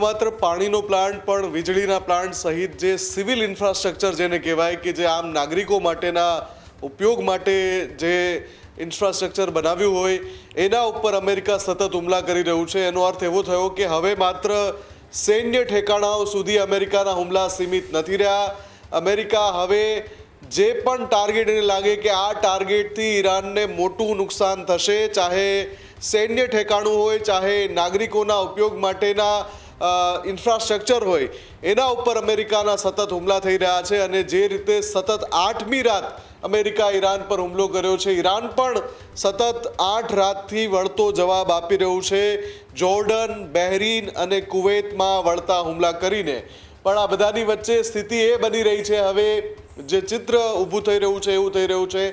માત્ર પાણીનો પ્લાન્ટ પણ વીજળીના પ્લાન્ટ સહિત જે સિવિલ ઇન્ફ્રાસ્ટ્રક્ચર જેને કહેવાય કે જે આમ નાગરિકો માટેના ઉપયોગ માટે જે ઇન્ફ્રાસ્ટ્રક્ચર બનાવ્યું હોય એના ઉપર અમેરિકા સતત હુમલા કરી રહ્યું છે। એનો અર્થ એવો થયો કે હવે માત્ર સૈન્ય ઠેકાણાઓ સુધી અમેરિકાના હુમલા સીમિત નથી રહ્યા। અમેરિકા હવે જે પણ ટાર્ગેટ એને લાગે કે આ ટાર્ગેટથી ઈરાનને મોટું નુકસાન થશે, ચાહે સૈન્ય ઠેકાણું હોય, ચાહે નાગરિકોના ઉપયોગ માટેના ઇન્ફ્રાસ્ટ્રક્ચર હોય, એના ઉપર અમેરિકાના સતત હુમલા થઈ રહ્યા છે। અને જે રીતે સતત 8મી રાત અમેરિકા ઈરાન પર હુમલો કર્યો છે, ઈરાન પણ સતત 8 રાતથી વળતો જવાબ આપી રહ્યું છે, જોર્ડન, બહેરીન અને કુવૈતમાં વળતા હુમલા કરીને। પણ આ બધાની વચ્ચે સ્થિતિ એ બની રહી છે, હવે જે ચિત્ર ઊભું થઈ રહ્યું છે એવું થઈ રહ્યું છે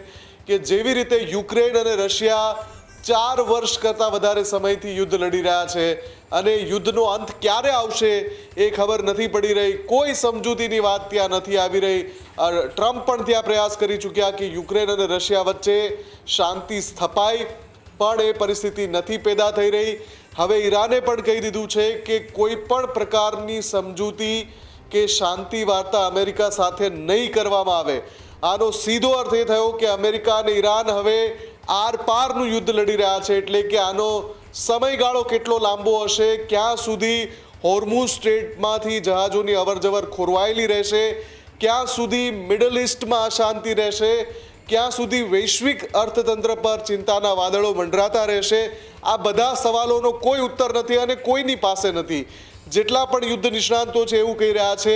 કે જેવી રીતે યુક્રેન અને રશિયા 4 વર્ષ કરતાં વધારે સમયથી યુદ્ધ લડી રહ્યા છે અને યુદ્ધનો અંત ક્યારે આવશે એ ખબર નથી પડી રહી। કોઈ સમજૂતીની વાત ત્યાં નથી આવી રહી। ટ્રમ્પ પણ ત્યાં પ્રયાસ કરી ચૂક્યા કે યુક્રેન અને રશિયા વચ્ચે શાંતિ સ્થપાય, પણ એ પરિસ્થિતિ નથી પેદા થઈ રહી। હવે ઈરાને પણ કહી દીધું છે કે કોઈ પણ પ્રકારની સમજૂતી કે શાંતિ વાર્તા અમેરિકા સાથે નહીં કરવામાં આવે। આનો સીધો અર્થ એ થયો કે અમેરિકા અને ઈરાન હવે આર પારનું યુદ્ધ લડી રહ્યા છે, એટલે કે આનો સમયગાળો કેટલો લાંબો હશે, ક્યાં સુધી હોર્મુઝ સ્ટ્રેટમાંથી જહાજોની અવરજવર ખોરવાયેલી રહેશે, ક્યાં સુધી મિડલ ઇસ્ટમાં અશાંતિ રહેશે, ક્યાં સુધી વૈશ્વિક અર્થતંત્ર પર ચિંતાના વાદળો મંડરાતા રહેશે, આ બધા સવાલોનો કોઈ ઉત્તર નથી અને કોઈની પાસે નથી। જેટલા પણ યુદ્ધ નિષ્ણાંતો છે એવું કહી રહ્યા છે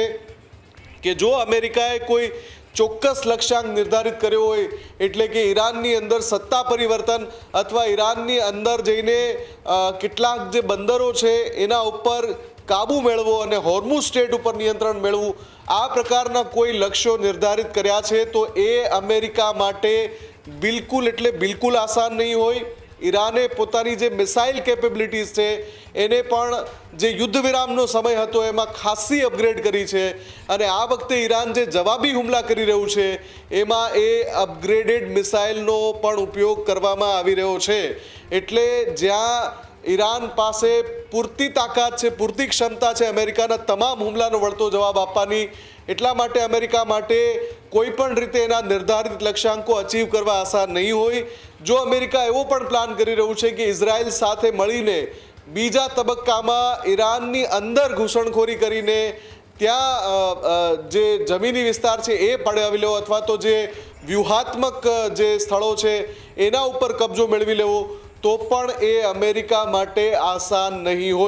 કે જો અમેરિકાએ કોઈ ચોક્કસ લક્ષ્યાંક નિર્ધારિત કર્યો હોય, એટલે કે ઈરાનની અંદર સત્તા પરિવર્તન અથવા ઈરાનની અંદર જઈને કેટલાક જે બંદરો છે એના ઉપર કાબૂ મેળવો અને હોર્મુઝ સ્ટ્રેટ ઉપર નિયંત્રણ મેળવવું, આ પ્રકારના કોઈ લક્ષ્યો નિર્ધારિત કર્યા છે તો એ અમેરિકા માટે બિલકુલ એટલે બિલકુલ આસાન નહીં હોય। ઈરાને પોતાની જે મિસાઇલ કેપેબિલિટીઝ છે એને પણ જે યુદ્ધ વિરામનો સમય હતો એમાં ખાસી અપગ્રેડ કરી છે અને આ વખતે ઈરાન જે જવાબી હુમલા કરી રહ્યું છે એમાં એ અપગ્રેડેડ મિસાઇલનો પણ ઉપયોગ કરવામાં આવી રહ્યો છે। એટલે જ્યાં ઈરાન પાસે પૂરતી તાકાત છે, પૂરતી ક્ષમતા છે અમેરિકાના તમામ હુમલાનો વળતો જવાબ આપવાની, એટલા માટે અમેરિકા માટે કોઈ પણ રીતે એના નિર્ધારિત લક્ષ્યાંકો અચીવ કરવા આસાન નહીં હોય। જો અમેરિકા એવો પણ પ્લાન કરી રહ્યું છે કે ઇઝરાયલ સાથે મળીને બીજા તબક્કામાં ઈરાનની અંદર ઘૂસણખોરી કરીને ત્યાં જે જમીની વિસ્તાર છે એ પડાવી લેવો અથવા તો જે વ્યૂહાત્મક જે સ્થળો છે એના ઉપર કબજો મેળવી લેવો, તો પણ એ અમેરિકા માટે આસાન નહીં હોય।